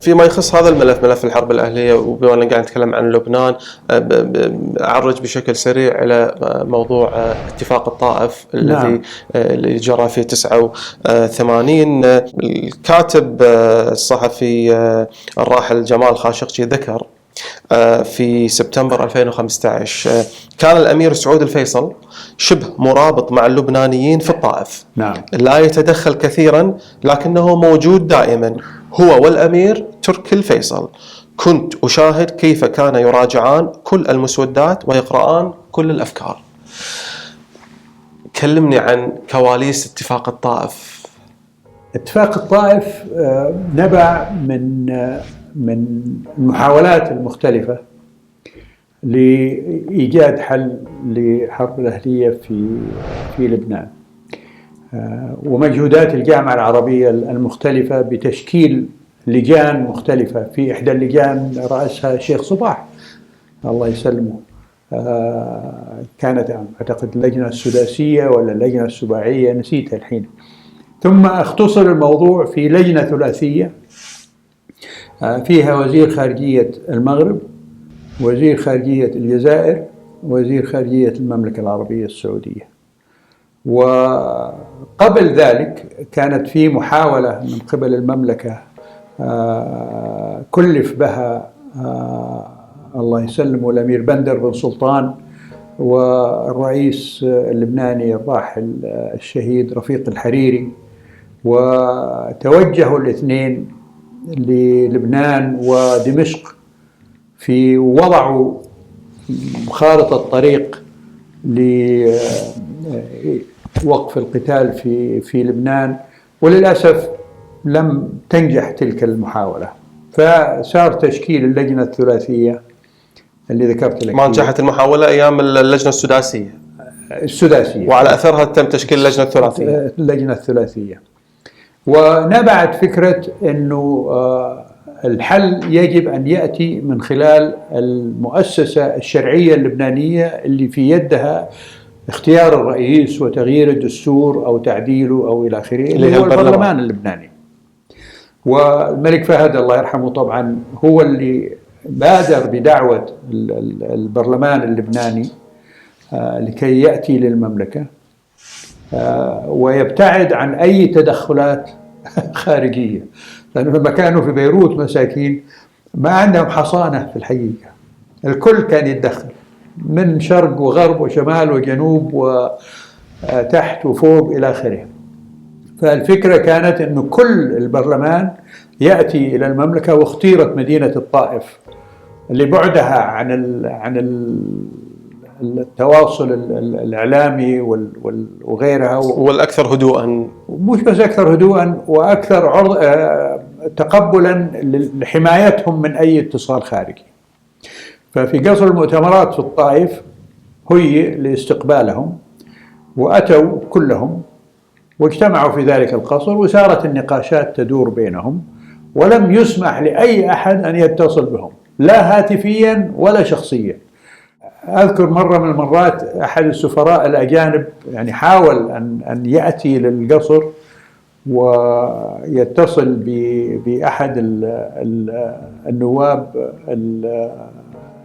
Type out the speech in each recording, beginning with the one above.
فيما يخص هذا الملف، ملف الحرب الأهلية، وبما أننا قاعد نتكلم عن لبنان، أعرج بشكل سريع على موضوع اتفاق الطائف الذي جرى في 89. الكاتب الصحفي الراحل جمال خاشقجي ذكر في سبتمبر 2015 كان الأمير سعود الفيصل شبه مرابط مع اللبنانيين في الطائف. لا يتدخل كثيرا لكنه موجود دائما، هو والأمير تركي الفيصل. كنت أشاهد كيف كان يراجعان كل المسودات ويقرآن كل الأفكار. كلمني عن كواليس اتفاق الطائف. اتفاق الطائف نبع من المحاولات المختلفة لإيجاد حل لحرب الأهلية في لبنان، ومجهودات الجامعة العربية المختلفة بتشكيل لجان مختلفة. في إحدى اللجان رأسها الشيخ صباح الله يسلمه، كانت أعتقد اللجنة السداسية ولا اللجنة السباعية، نسيتها الحين. ثم اختصر الموضوع في لجنة ثلاثية فيها وزير خارجية المغرب، وزير خارجية الجزائر، وزير خارجية المملكة العربية السعودية. وقبل ذلك كانت في محاولة من قبل المملكة كلف بها الله يسلمه الأمير بندر بن سلطان والرئيس اللبناني الراحل الشهيد رفيق الحريري، وتوجهوا الاثنين للبنان ودمشق في وضعوا خارطة طريق لوقف القتال في لبنان، وللأسف لم تنجح تلك المحاولة، فصار تشكيل اللجنة الثلاثية اللي ذكرت لك. ما نجحت المحاولة أيام اللجنة السداسية، وعلى أثرها تم تشكيل اللجنة الثلاثية. ونبعت فكرة أنه الحل يجب أن يأتي من خلال المؤسسة الشرعية اللبنانية اللي في يدها اختيار الرئيس وتغيير الدستور أو تعديله أو إلى آخره، اللي هو البرلمان اللبناني. والملك فهد الله يرحمه طبعا هو اللي بادر بدعوة البرلمان اللبناني لكي يأتي للمملكة ويبتعد عن أي تدخلات خارجية، لأنه لما كانوا في بيروت مساكين ما عندهم حصانة في الحقيقة، الكل كان يتدخل من شرق وغرب وشمال وجنوب وتحت وفوق إلى آخره. فالفكرة كانت أنه كل البرلمان يأتي إلى المملكة، واختيرت مدينة الطائف لبعدها عن التواصل الإعلامي وغيرها، والأكثر هدوءا، مش بس أكثر هدوءا وأكثر تقبلا لحمايتهم من أي اتصال خارجي. ففي قصر المؤتمرات في الطائف هيئ لاستقبالهم، وأتوا كلهم واجتمعوا في ذلك القصر، وسارت النقاشات تدور بينهم، ولم يسمح لأي أحد أن يتصل بهم لا هاتفيا ولا شخصيا. أذكر مرة من المرات أحد السفراء الأجانب يعني حاول أن يأتي للقصر ويتصل بأحد النواب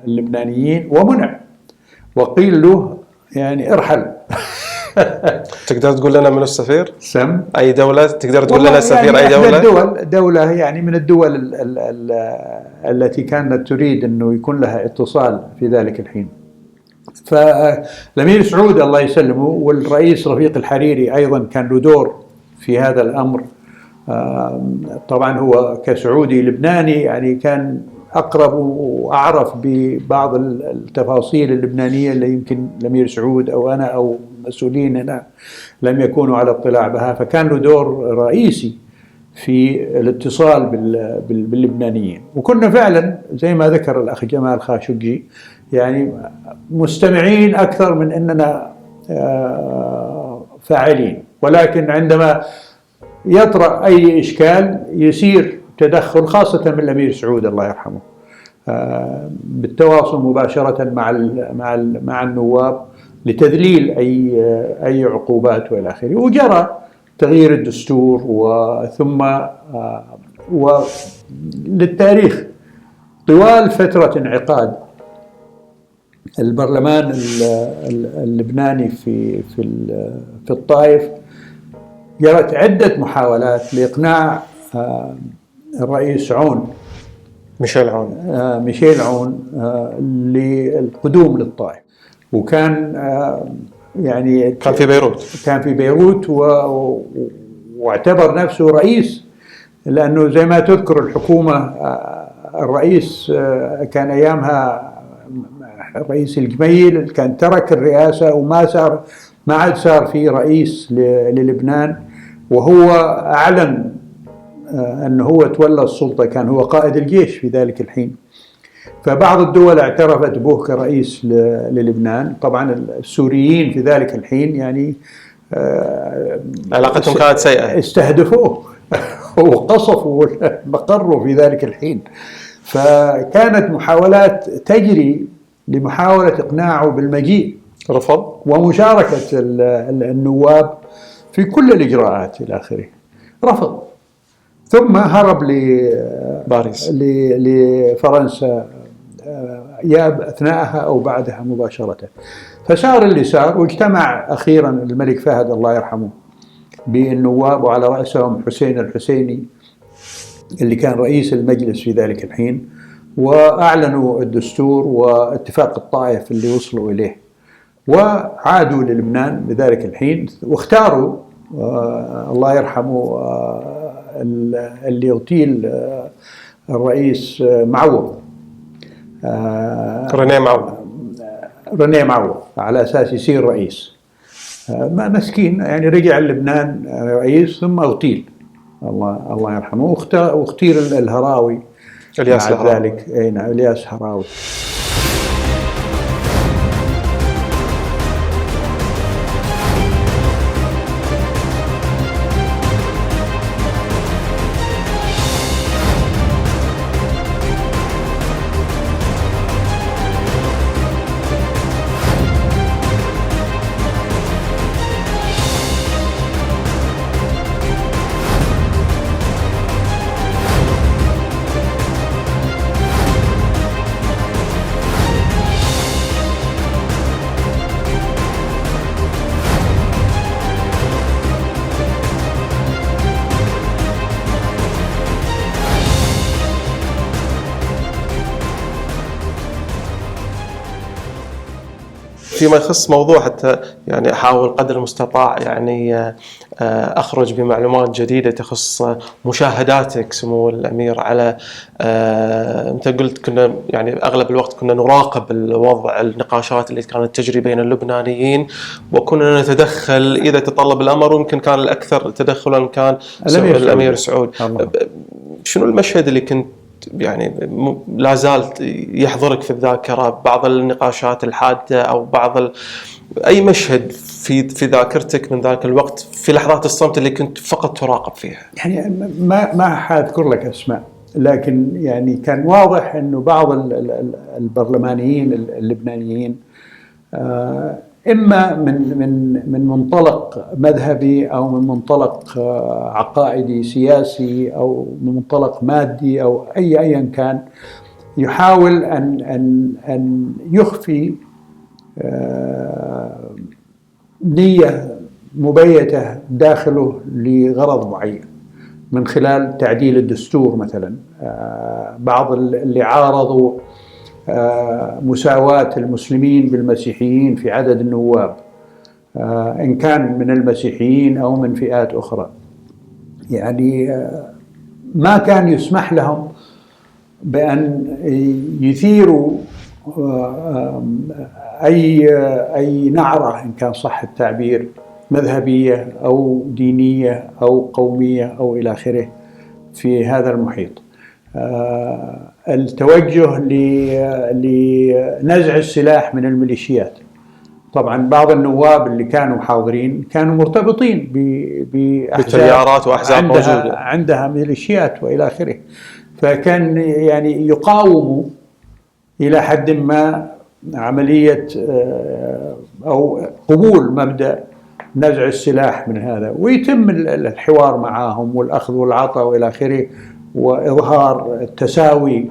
اللبنانيين ومنع، وقيل له يعني ارحل. تقدر تقول لنا من السفير؟ سم أي دولة؟ تقدر تقول لنا السفير يعني أي دولة؟ دولة يعني من الدول التي كانت تريد أنه يكون لها اتصال في ذلك الحين. فالأمير سعود الله يسلمه والرئيس رفيق الحريري أيضا كان له دور في هذا الأمر. طبعا هو كسعودي لبناني يعني كان أقرب وأعرف ببعض التفاصيل اللبنانية اللي يمكن الأمير سعود أو أنا أو مسؤولين هنا لم يكونوا على اطلاع بها، فكان له دور رئيسي في الاتصال باللبنانيين. وكنا فعلا زي ما ذكر الأخ جمال خاشقجي يعني مستمعين أكثر من أننا فاعلين، ولكن عندما يطرأ أي إشكال يسير تدخل خاصة من الأمير سعود الله يرحمه بالتواصل مباشرة مع النواب لتذليل أي عقوبات وإلى آخره. وجرى تغيير الدستور وثم وللتاريخ طوال فترة انعقاد البرلمان اللبناني في الطائف جرت عدة محاولات لإقناع الرئيس عون ميشيل عون للقدوم للطائف. وكان يعني كان في بيروت واعتبر نفسه رئيس، لأنه زي ما تذكر الحكومة الرئيس كان أيامها رئيس الجميل، كان ترك الرئاسة وما عاد صار في رئيس للبنان، وهو أعلن أنه هو تولى السلطة، كان هو قائد الجيش في ذلك الحين. فبعض الدول اعترفت به كرئيس للبنان. طبعا السوريين في ذلك الحين يعني علاقتهم كانت سيئة، استهدفوه وقصفوا مقره في ذلك الحين. فكانت محاولات تجري لمحاولة إقناعه بالمجيء، رفض، ومشاركة النواب في كل الإجراءات إلى آخره، رفض. ثم هرب باريس لفرنسا يا أثناءها أو بعدها مباشرة. فصار اللي صار، واجتمع أخيرا الملك فهد الله يرحمه بالنواب، وعلى رأسهم حسين الحسيني اللي كان رئيس المجلس في ذلك الحين، وأعلنوا الدستور واتفاق الطائف اللي وصلوا إليه، وعادوا للبنان بذلك الحين، واختاروا الله يرحمه اللي يغتيل الرئيس معوض، رنيه معوض على أساس يصير رئيس. ما مسكين يعني، رجع لبنان رئيس ثم اغتيل الله يرحمه، واختير الهراوي الياس بعد ذلك. نعم، الياس هراوي. فيما يخص موضوع حتى يعني أحاول قدر المستطاع يعني أخرج بمعلومات جديدة تخص مشاهداتك سمو الأمير على أنت قلت كنا يعني أغلب الوقت كنا نراقب الوضع، النقاشات اللي كانت تجري بين اللبنانيين، وكنا نتدخل إذا تطلب الأمر، ويمكن كان الأكثر تدخلا كان الأمير سعود. شنو المشهد اللي كنت يعني لا زال يحضرك في الذاكرة؟ بعض النقاشات الحادة أو أي مشهد في ذاكرتك من ذاك الوقت في لحظات الصمت اللي كنت فقط تراقب فيها؟ يعني ما حاذكر لك أسماء، لكن يعني كان واضح أنه بعض البرلمانيين اللبنانيين إما من منطلق مذهبي أو من منطلق عقائدي سياسي أو من منطلق مادي أو أيا كان، يحاول أن يخفي نية مبيتة داخله لغرض معين، من خلال تعديل الدستور مثلا. بعض اللي عارضوا مساواة المسلمين بالمسيحيين في عدد النواب، إن كان من المسيحيين أو من فئات أخرى، يعني ما كان يسمح لهم بأن يثيروا أي نعرة إن كان صح التعبير، مذهبية أو دينية أو قومية أو إلى آخره في هذا المحيط. التوجه لنزع السلاح من الميليشيات. طبعا بعض النواب اللي كانوا حاضرين كانوا مرتبطين بتيارات وأحزاب موجودة عندها ميليشيات وإلى آخره، فكان يعني يقاوموا إلى حد ما عملية أو قبول مبدأ نزع السلاح من هذا، ويتم الحوار معهم والأخذ والعطاء وإلى آخره، وإظهار التساوي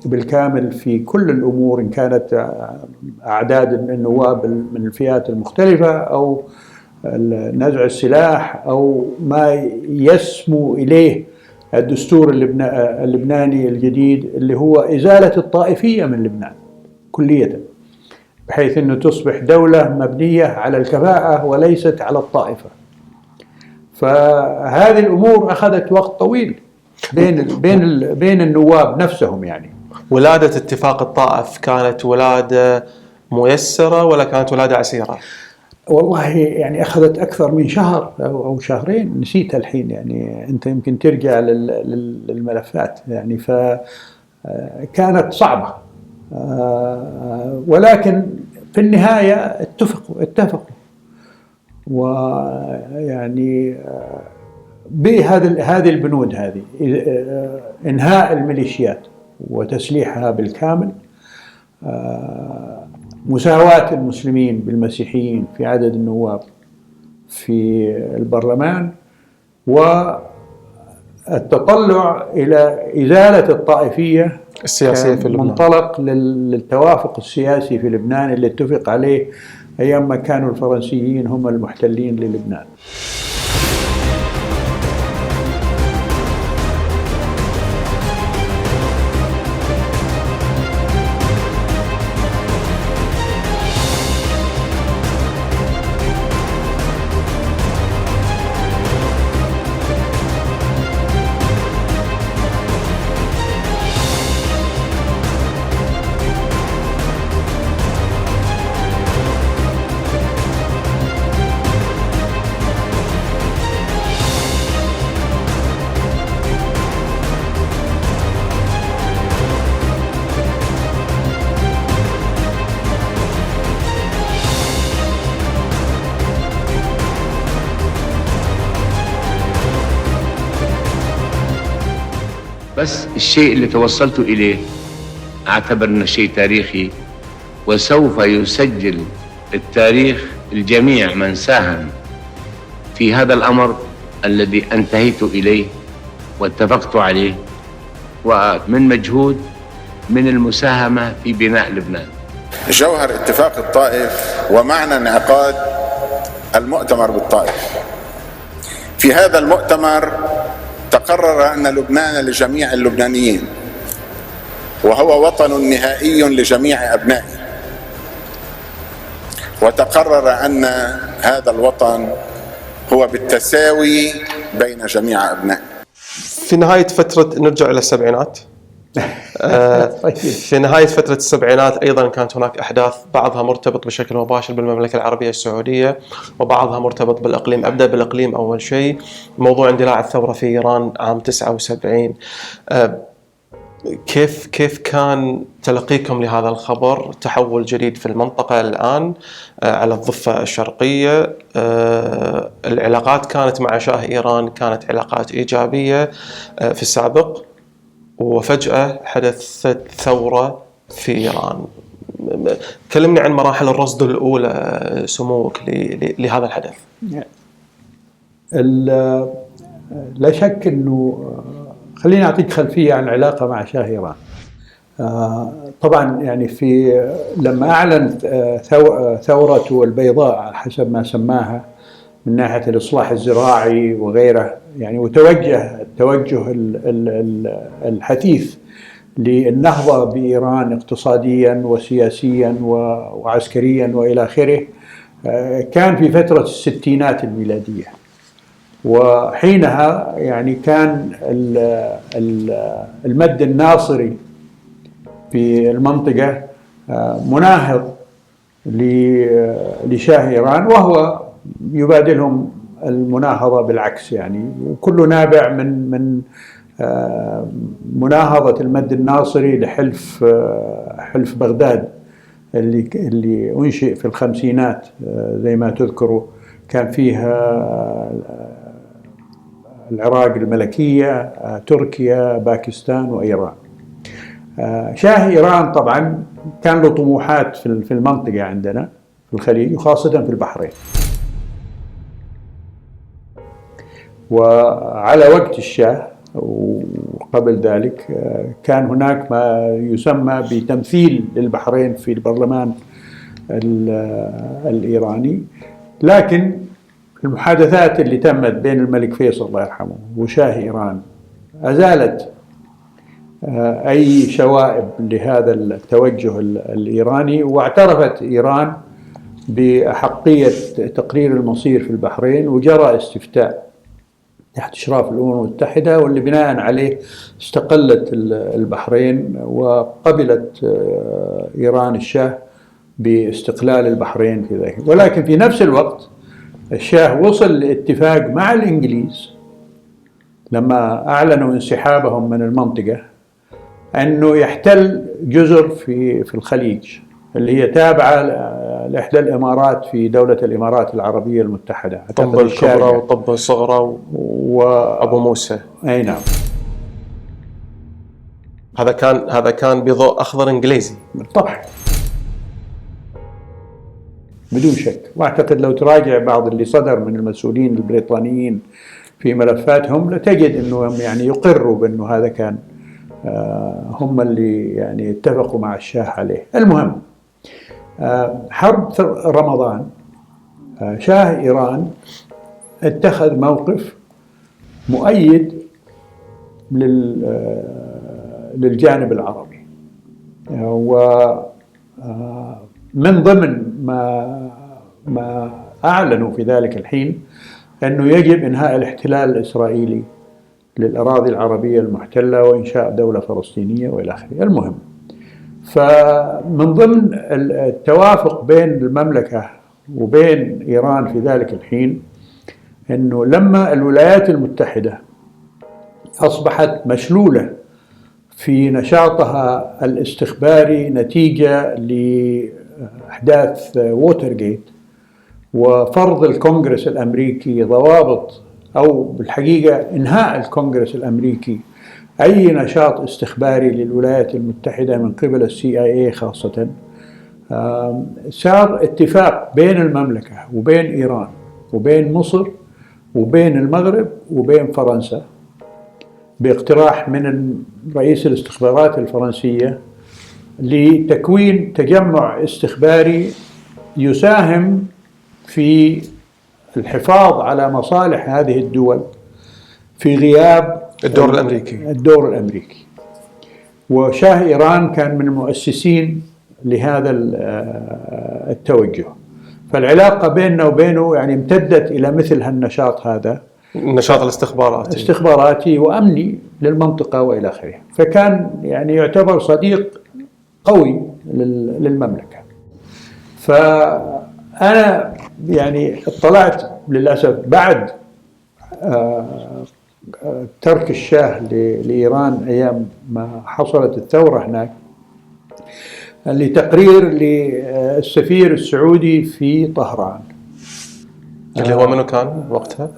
بالكامل في كل الأمور، إن كانت أعداد النواب من الفئات المختلفة أو نزع السلاح أو ما يسمو إليه الدستور اللبناني الجديد، اللي هو إزالة الطائفية من لبنان كلية، بحيث أنه تصبح دولة مبنية على الكفاءة وليست على الطائفة. فهذه الأمور أخذت وقت طويل بين النواب نفسهم. يعني ولادة اتفاق الطائف كانت ولادة ميسرة ولا كانت ولادة عسيرة؟ والله يعني أخذت أكثر من شهر أو شهرين، نسيتها الحين. يعني أنت يمكن ترجع للملفات يعني. فكانت صعبة، ولكن في النهاية اتفقوا ويعني بهذه البنود هذه: إنهاء الميليشيات وتسليحها بالكامل، مساواة المسلمين بالمسيحيين في عدد النواب في البرلمان، والتطلع إلى إزالة الطائفية السياسية في لبنان، منطلق للتوافق السياسي في لبنان اللي اتفق عليه أيام ما كانوا الفرنسيين هم المحتلين للبنان. بس الشيء اللي توصلت إليه أعتبر أنه شيء تاريخي، وسوف يسجل التاريخ الجميع من ساهم في هذا الأمر الذي انتهيت إليه واتفقت عليه، ومن مجهود من المساهمة في بناء لبنان. جوهر اتفاق الطائف ومعنى انعقاد المؤتمر بالطائف. في هذا المؤتمر تقرر أن لبنان لجميع اللبنانيين، وهو وطن نهائي لجميع أبنائه، وتقرر أن هذا الوطن هو بالتساوي بين جميع أبنائه. في نهاية فترة، نرجع إلى السبعينات، في نهاية فترة السبعينات أيضا كانت هناك أحداث بعضها مرتبط بشكل مباشر بالمملكة العربية السعودية وبعضها مرتبط بالإقليم. أبدأ بالإقليم أول شيء، موضوع اندلاع الثورة في إيران عام 79. كيف كان تلقيكم لهذا الخبر؟ تحول جديد في المنطقة الآن على الضفة الشرقية، العلاقات كانت مع شاه إيران كانت علاقات إيجابية في السابق، وفجأة حدثت ثورة في إيران. كلمني عن مراحل الرصد الأولى سموك لهذا الحدث. لا شك أنه، خليني أعطيك خلفية عن العلاقة مع شاه إيران. طبعا يعني لما أعلن ثورته البيضاء على حسب ما سماها من ناحية الإصلاح الزراعي وغيره، يعني وتوجه الحثيث للنهضة بإيران اقتصاديا وسياسيا وعسكريا وإلى آخره، كان في فترة الستينات الميلادية. وحينها يعني كان المد الناصري في المنطقة مناهض لشاه إيران، وهو يبادلهم المناهضة بالعكس يعني، وكله نابع من مناهضة المد الناصري لحلف بغداد اللي أنشئ في الخمسينات زي ما تذكروا. كان فيها العراق الملكية، تركيا، باكستان وإيران. شاه إيران طبعا كان له طموحات في المنطقة عندنا في الخليج، وخاصة في البحرين. وعلى وقت الشاه قبل ذلك كان هناك ما يسمى بتمثيل للبحرين في البرلمان الإيراني، لكن المحادثات اللي تمت بين الملك فيصل الله يرحمه وشاه إيران أزالت أي شوائب لهذا التوجه الإيراني، واعترفت إيران بأحقية تقرير المصير في البحرين، وجرى استفتاء تحت إشراف الأمم المتحدة، واللي بناء عليه استقلت البحرين، وقبلت إيران الشاه باستقلال البحرين في ذلك. ولكن في نفس الوقت الشاه وصل لاتفاق مع الإنجليز لما أعلنوا انسحابهم من المنطقة أنه يحتل جزر في الخليج اللي هي تابعة لإحدى الإمارات في دولة الإمارات العربية المتحدة، طب الكبرى وطب الصغرى وأبو موسى. أي نعم. هذا كان بضوء أخضر إنجليزي بالطبع بدون شك. واعتقد لو تراجع بعض اللي صدر من المسؤولين البريطانيين في ملفاتهم لتجد انهم يعني يقروا بانه هذا كان هم اللي يعني اتفقوا مع الشاه عليه. المهم حرب رمضان شاه إيران اتخذ موقف مؤيد للجانب العربي، ومن ضمن ما أعلنوا في ذلك الحين أنه يجب إنهاء الاحتلال الإسرائيلي للأراضي العربية المحتلة وإنشاء دولة فلسطينية وإلى آخره. المهم، فمن ضمن التوافق بين المملكة وبين إيران في ذلك الحين أنه لما الولايات المتحدة أصبحت مشلولة في نشاطها الاستخباري نتيجة لأحداث ووترغيت وفرض الكونغرس الأمريكي ضوابط، أو بالحقيقة إنهاء الكونغرس الأمريكي أي نشاط استخباري للولايات المتحدة من قبل CIA خاصة، صار اتفاق بين المملكة وبين إيران وبين مصر وبين المغرب وبين فرنسا باقتراح من رئيس الاستخبارات الفرنسية لتكوين تجمع استخباري يساهم في الحفاظ على مصالح هذه الدول في غياب الدور الأمريكي. وشاه إيران كان من المؤسسين لهذا التوجه، فالعلاقة بيننا وبينه يعني امتدت إلى مثل هالنشاط هذا، النشاط الاستخباراتي وأمني للمنطقة وإلى آخره. فكان يعني يعتبر صديق قوي للمملكة. فأنا يعني اطلعت للأسف بعد ترك الشاه لإيران أيام ما حصلت الثورة هناك لتقرير للسفير السعودي في طهران، اللي هو منو كان وقتها؟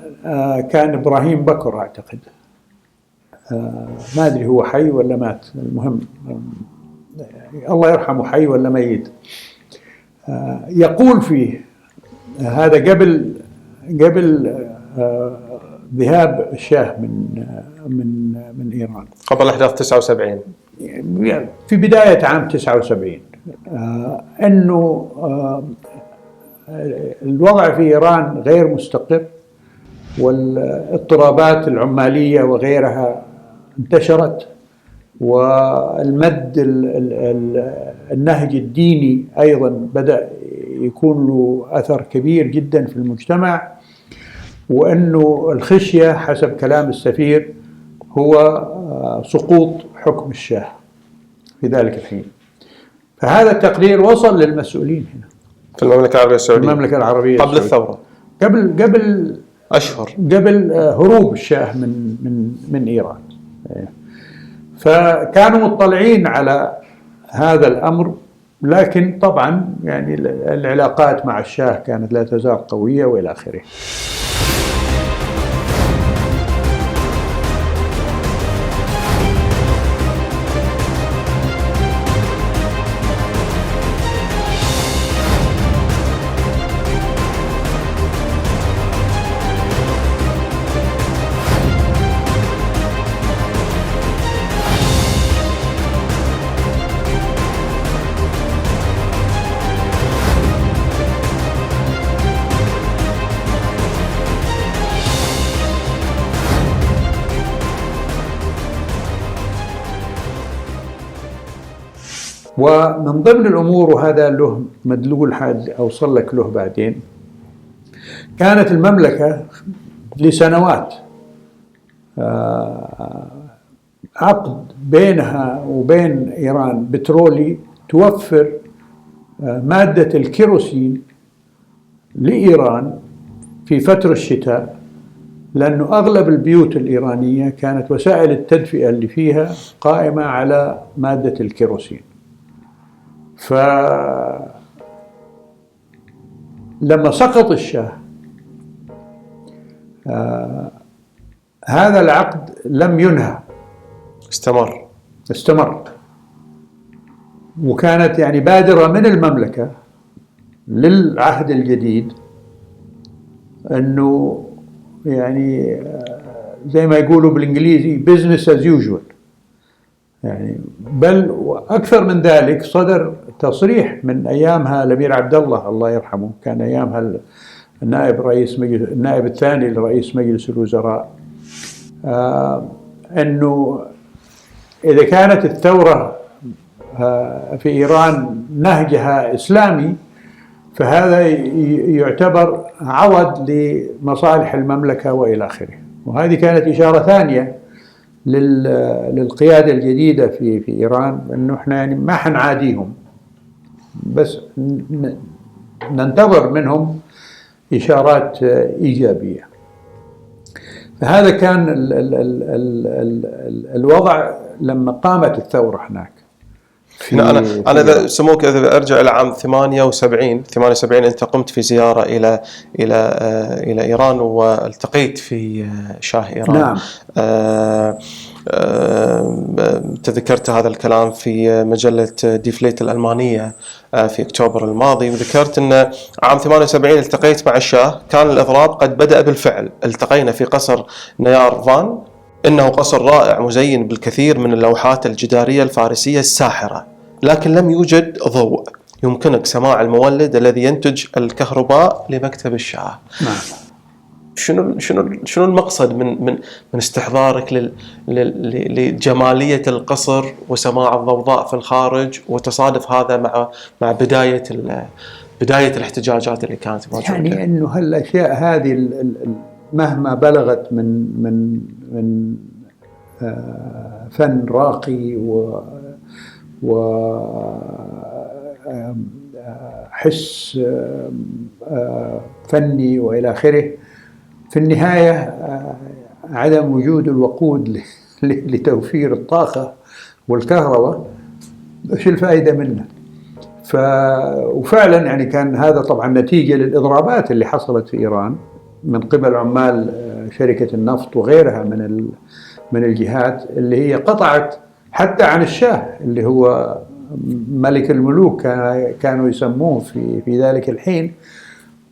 كان إبراهيم بكر أعتقد، ما أدري هو حي ولا مات، المهم الله يرحمه حي ولا ميت. يقول فيه هذا قبل ذهاب الشاه من إيران قبل أحداث 79، في بداية عام 79، أنه الوضع في إيران غير مستقر، والاضطرابات العمالية وغيرها انتشرت، والمد النهج الديني أيضا بدأ يكون له أثر كبير جدا في المجتمع، وأنه الخشية حسب كلام السفير هو سقوط حكم الشاه في ذلك الحين. فهذا التقرير وصل للمسؤولين هنا في المملكة العربية السعودية، المملكة العربية قبل الثورة، قبل أشهر، قبل هروب الشاه من إيران. فكانوا مطلعين على هذا الأمر، لكن طبعا يعني العلاقات مع الشاه كانت لا تزال قوية وإلى آخره. ومن ضمن الأمور، وهذا له مدلول حاد أوصل لك له بعدين، كانت المملكة لسنوات عقد بينها وبين إيران بترولي توفر مادة الكيروسين لإيران في فترة الشتاء، لأنه أغلب البيوت الإيرانية كانت وسائل التدفئة اللي فيها قائمة على مادة الكيروسين. فلما سقط الشاه هذا العقد لم ينهى، استمر، وكانت يعني بادرة من المملكة للعهد الجديد أنه يعني زي ما يقولوا بالإنجليزي business as usual، يعني بل وأكثر من ذلك صدر تصريح من أيامها الأمير عبد الله يرحمه، كان أيامها النائب الثاني لرئيس مجلس الوزراء، أنه إذا كانت الثورة في إيران نهجها إسلامي فهذا يعتبر عوض لمصالح المملكة وإلى آخره. وهذه كانت إشارة ثانية للقيادة الجديدة في إيران، أنه إحنا يعني ما حنعاديهم، بس ننتظر منهم إشارات إيجابية. فهذا كان الوضع لما قامت الثورة هناك. أنا إذا سموك، إذا أرجع إلى عام 78 أنت قمت في زيارة إلى إيران والتقيت في شاه إيران. نعم. تذكرت هذا الكلام في مجلة ديفليت الألمانية في أكتوبر الماضي، وذكرت أن عام 78 التقيت مع الشاه، كان الإضراب قد بدأ بالفعل. التقينا في قصر نيار فان، إنه قصر رائع مزين بالكثير من اللوحات الجدارية الفارسية الساحرة، لكن لم يوجد ضوء يمكنك سماع المولد الذي ينتج الكهرباء لمكتب الشاه. نعم. شنو المقصد من استحضارك لجمالية القصر وسماع الضوضاء في الخارج، وتصادف هذا مع بداية الاحتجاجات اللي كانت موجودة؟ يعني إنه هالأشياء هذه مهما بلغت من فن راقي وحس فني وإلى آخره، في النهاية عدم وجود الوقود لتوفير الطاقة والكهرباء ايش الفائدة منه؟ وفعلا يعني كان هذا طبعا نتيجة للإضرابات اللي حصلت في إيران من قبل عمال شركة النفط وغيرها من الجهات اللي هي قطعت حتى عن الشاه اللي هو ملك الملوك، كانوا يسموه في ذلك الحين،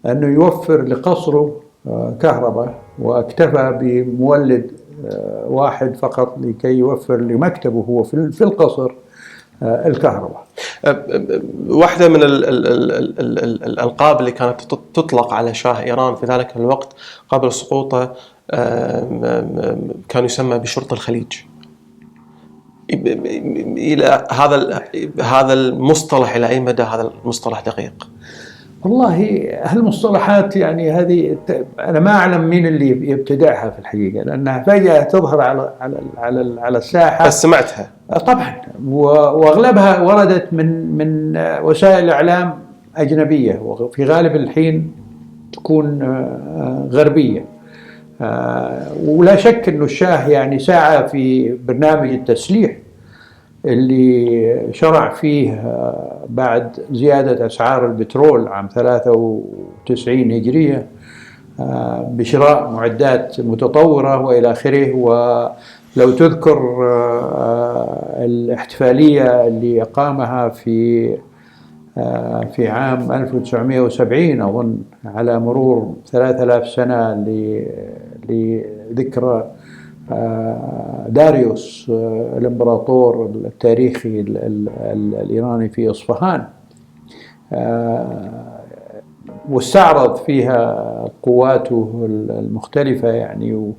أنه يوفر لقصره كهرباء، واكتفى بمولد واحد فقط لكي يوفر لمكتبه هو في القصر الكهرباء. واحدة من الألقاب اللي كانت تطلق على شاه إيران في ذلك الوقت قبل سقوطه كان يسمى بشرط الخليج. إلى هذا المصطلح، إلى أي مدى هذا المصطلح دقيق؟ والله هالمصطلحات يعني هذه أنا ما أعلم مين اللي يبتدعها في الحقيقة، لأنها فجأة تظهر على الساحة. بس سمعتها طبعا، وأغلبها وردت من وسائل إعلام أجنبية، وفي غالب الحين تكون غربية. ولا شك أنه الشاه يعني سعى في برنامج التسليح اللي شرع فيه بعد زيادة أسعار البترول عام 93 هجرية بشراء معدات متطورة وإلى آخره. ولو تذكر الاحتفالية اللي أقامها في عام 1970 أظن، على مرور 3000 سنة لذكرى داريوس الإمبراطور التاريخي الإيراني في إصفهان، واستعرض فيها قواته المختلفة يعني،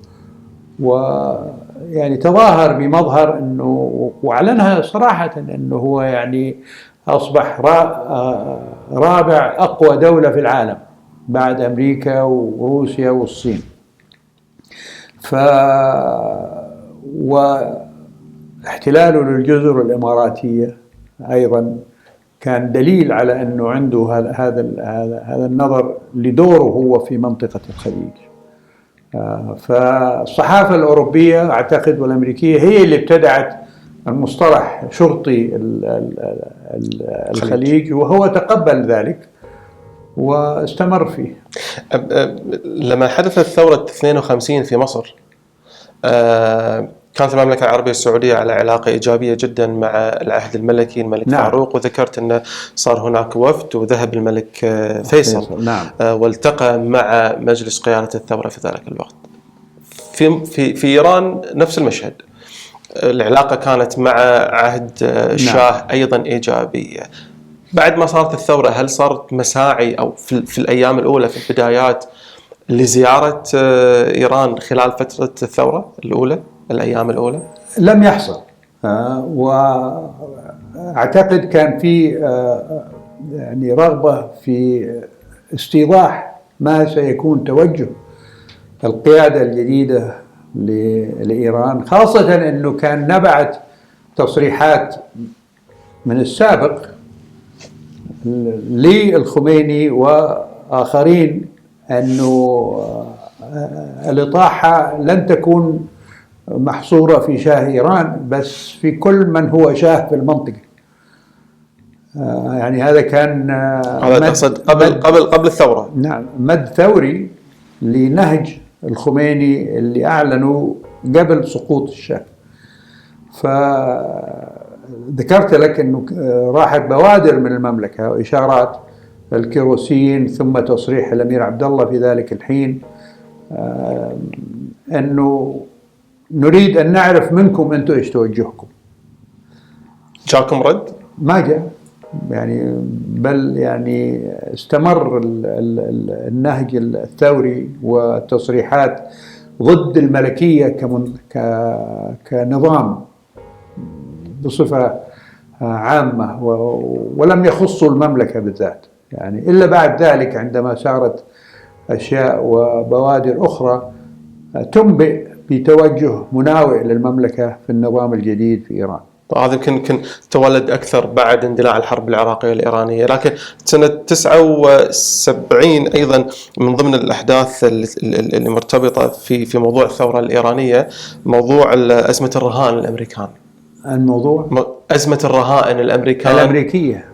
ويعني تظاهر بمظهر أنه، وأعلنها صراحة، أنه هو يعني أصبح رابع أقوى دولة في العالم بعد أمريكا وروسيا والصين. واحتلاله للجزر الإماراتية أيضا كان دليل على أنه عنده هذا النظر لدوره هو في منطقة الخليج. فالصحافة الأوروبية أعتقد والأمريكية هي اللي ابتدعت المصطلح شرطي الخليج، وهو تقبل ذلك واستمر فيه. لما حدثت ثورة 52 في مصر، كانت المملكة العربية السعودية على علاقة إيجابية جدا مع العهد الملكي الملك نعم. فاروق، وذكرت أنه صار هناك وفد وذهب الملك فيصل. نعم. والتقى مع مجلس قيادة الثورة في ذلك الوقت. في إيران نفس المشهد، العلاقة كانت مع عهد الشاه نعم. أيضا إيجابية. بعد ما صارت الثورة، هل صارت مساعي أو في الأيام الأولى في البدايات لزيارة إيران خلال فترة الثورة الأولى، الأيام الأولى؟ لم يحصل. وأعتقد كان في يعني رغبة في استيضاح ما سيكون توجه القيادة الجديدة لإيران، خاصة أنه كان نبعت تصريحات من السابق للخميني وآخرين أنه الإطاحة لن تكون محصورة في شاه إيران، بس في كل من هو شاه في المنطقة. يعني هذا كان قبل الثورة. نعم، مد ثوري لنهج الخميني اللي أعلنوا قبل سقوط الشاه. فذكرت لك أنه راحت بوادر من المملكة وإشارات الكيروسين، ثم تصريح الأمير عبد الله في ذلك الحين أنه نريد أن نعرف منكم أنتم إيش توجهكم. جاكم رد؟ ما جاء يعني، بل يعني استمر النهج الثوري والتصريحات ضد الملكية كنظام بصفة عامة، ولم يخصوا المملكة بالذات يعني، إلا بعد ذلك عندما صارت أشياء وبوادر أخرى تنبئ بتوجه مناوئ للمملكة في النظام الجديد في إيران. هذا يمكن تولد أكثر بعد اندلاع الحرب العراقية الإيرانية، لكن سنة 79 أيضا من ضمن الأحداث اللي مرتبطة في موضوع الثورة الإيرانية موضوع أزمة الرهائن الأمريكان. الموضوع أزمة الرهائن الأمريكية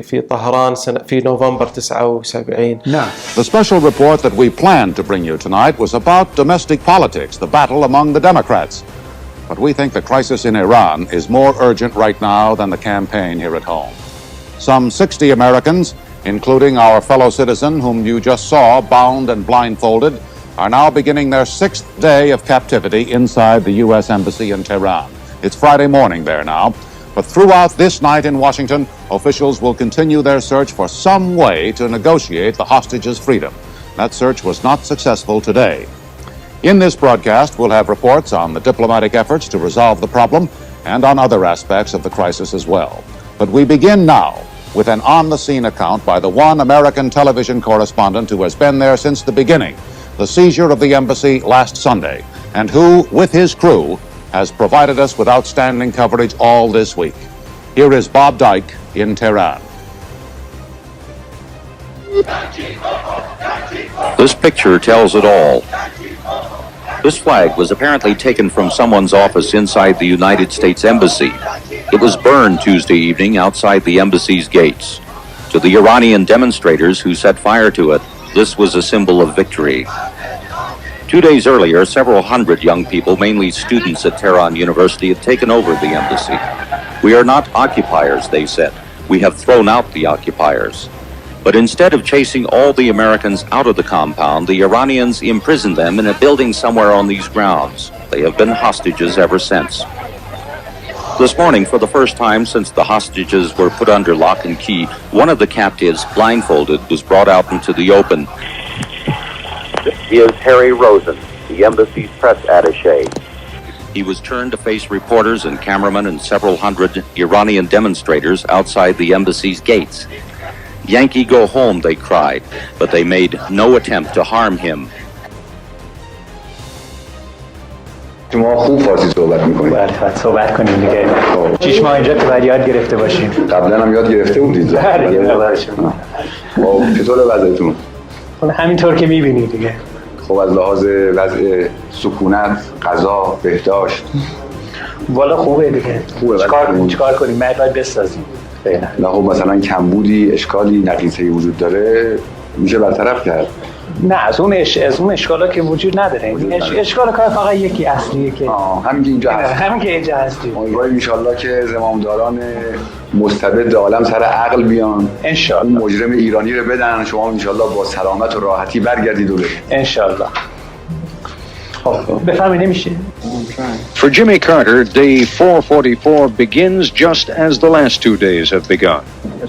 في طهران في نوفمبر 79. نعم. The special report that we planned to bring you tonight was about domestic politics, the battle among the Democrats. But we think the crisis in Iran is more urgent right now than the campaign here at home. Some 60 Americans, including our fellow citizen whom you just saw bound and blindfolded, are now beginning their 6th day of captivity inside the U.S. Embassy in Tehran. It's Friday morning there now, but throughout this night in Washington, officials will continue their search for some way to negotiate the hostages' freedom. That search was not successful today. In this broadcast, we'll have reports on the diplomatic efforts to resolve the problem and on other aspects of the crisis as well. But we begin now with an on-the-scene account by the one American television correspondent who has been there since the beginning, the seizure of the embassy last Sunday, and who, with his crew, has provided us with outstanding coverage all this week. Here is Bob Dyke in Tehran. This picture tells it all. This flag was apparently taken from someone's office inside the United States Embassy. It was burned Tuesday evening outside the embassy's gates. To the Iranian demonstrators who set fire to it, this was a symbol of victory. 2 days earlier, several hundred young people, mainly students at Tehran University, had taken over the embassy. We are not occupiers, they said. We have thrown out the occupiers. But instead of chasing all the Americans out of the compound, the Iranians imprisoned them in a building somewhere on these grounds. They have been hostages ever since. This morning, for the first time since the hostages were put under lock and key, one of the captives, blindfolded, was brought out into the open. This is Harry Rosen, the embassy's press attaché. He was turned to face reporters and cameramen and several hundred Iranian demonstrators outside the embassy's gates. "Yankee, go home," they cried, but they made no attempt to harm him. شما خوب فارسی صحبت می‌کنید. باید صحبت کنیم دیگه. 6 ماه اینجا که باید یاد گرفته باشیم. قبلا هم یاد گرفته بودید. بله. چطور وضعیتون؟ همینطور که می‌بینید دیگه. خب از لحاظ وضع سکونت، غذا، بهداشت. والا خوبه دیگه. خوبه. چیکار کنیم؟ باید بسازیم. نه خب مثلا کمبودی، اشکالی، نقیصه‌ای وجود داره، میشه برطرف کرد. نه از اون اشکالا که وجود نداره. اشکال کار فقط یکی اصلیه که همین که اینجا هست. همین که اینجا هستیم. امیدواریم ان شاءالله که زمامداران مستبد عالم سر عقل بیان. ان شاءالله. مجرم ایرانی رو بدن، شما ان شاءالله با سلامت و راحتی برگردید دوله. ان شاءالله. بفهمی نمیشه. For Jimmy Carter, day 444 begins just as the last 2 days have begun.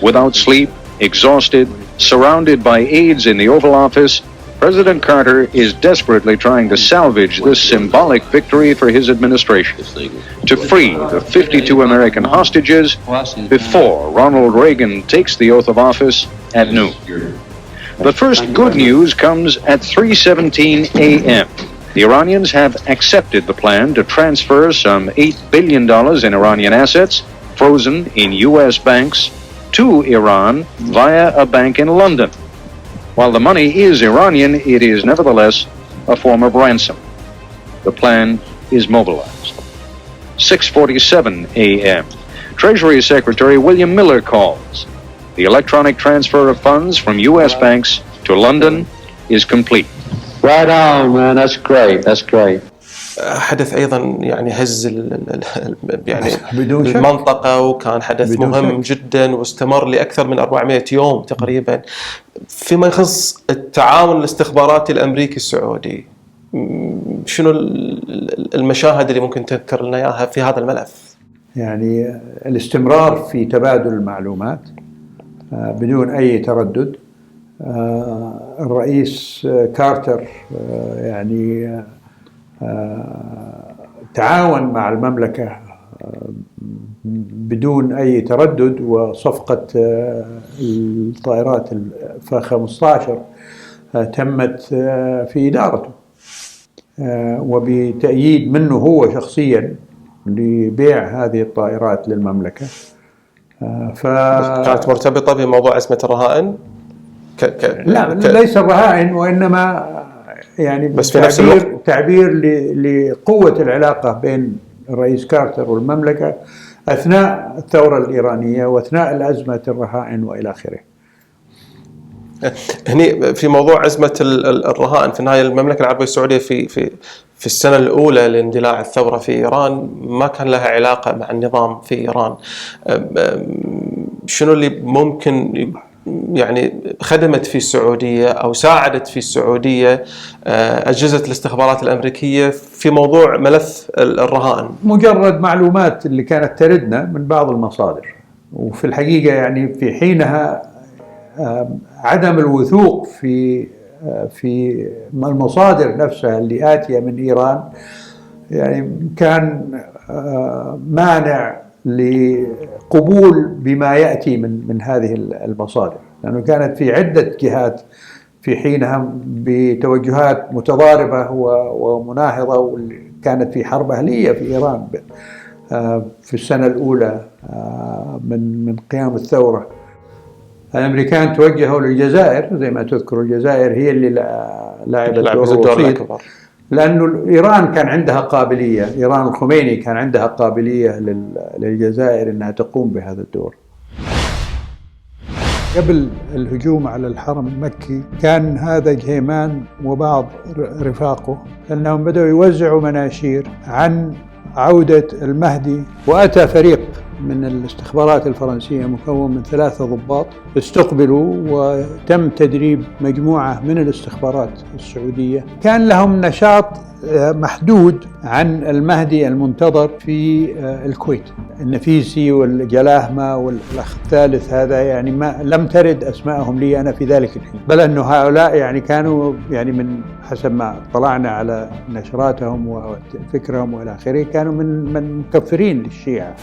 Without sleep, exhausted, surrounded by aides in the Oval Office, President Carter is desperately trying to salvage this symbolic victory for his administration, to free the 52 American hostages before Ronald Reagan takes the oath of office at noon. The first good news comes at 3:17 a.m. The Iranians have accepted the plan to transfer some $8 billion in Iranian assets, frozen in U.S. banks, to Iran via a bank in London. While the money is Iranian, it is nevertheless a form of ransom. The plan is mobilized. 6:47 a.m. Treasury Secretary William Miller calls. The electronic transfer of funds from U.S. banks to London is complete. Right on, man. That's great. That's great. حدث ايضا يعني هز يعني المنطقه، وكان حدث مهم جدا واستمر لاكثر من 400 يوم تقريبا. فيما يخص التعاون الاستخباراتي الامريكي السعودي، شنو المشاهد اللي ممكن تذكر لنا اياها في هذا الملف؟ يعني الاستمرار في تبادل المعلومات بدون اي تردد. الرئيس كارتر يعني تعاون مع المملكة بدون أي تردد، وصفقة الطائرات F-15 تمت في إدارته وبتأييد منه هو شخصيا لبيع هذه الطائرات للمملكة. كانت مرتبطة بموضوع أزمة الرهائن؟ لا ليس الرهائن، وإنما يعني بس في نفس الوقت تعبير لقوة العلاقة بين الرئيس كارتر والمملكة أثناء الثورة الإيرانية وأثناء الأزمة الرهائن وإلى آخره. هني في موضوع أزمة الرهائن، في النهاية المملكة العربية السعودية في السنة الأولى لاندلاع الثورة في إيران ما كان لها علاقة مع النظام في إيران. شنو اللي ممكن يعني خدمت في السعودية أو ساعدت في السعودية أجهزة الاستخبارات الأمريكية في موضوع ملف الرهائن؟ مجرد معلومات اللي كانت تردنا من بعض المصادر، وفي الحقيقة يعني في حينها عدم الوثوق في المصادر نفسها اللي آتية من إيران يعني كان مانع لقبول بما يأتي من هذه المصادر، لأنه كانت في عدة جهات في حينها بتوجهات متضاربة ومناهضة، وكانت في حرب أهلية في إيران في السنة الأولى من قيام الثورة. الأمريكان توجهوا للجزائر، زي ما تذكروا الجزائر هي اللي لعبت دور وسيط، لأنه إيران كان عندها قابلية، إيران الخميني كان عندها قابلية للجزائر أنها تقوم بهذا الدور. قبل الهجوم على الحرم المكي كان هذا جهيمان وبعض رفاقه أنهم بدأوا يوزعوا مناشير عن عودة المهدي، وأتى فريق من الاستخبارات الفرنسية مكون من 3 ضباط استقبلوا، وتم تدريب مجموعة من الاستخبارات السعودية كان لهم نشاط محدود عن المهدي المنتظر في الكويت. النفيسي والجلاهمة والأخ الثالث هذا يعني ما لم ترد أسماءهم لي أنا في ذلك الحين، بل أن هؤلاء يعني كانوا يعني من حسب ما اطلعنا على نشراتهم وفكرهم وإلى آخره كانوا من مكفرين للشيعة.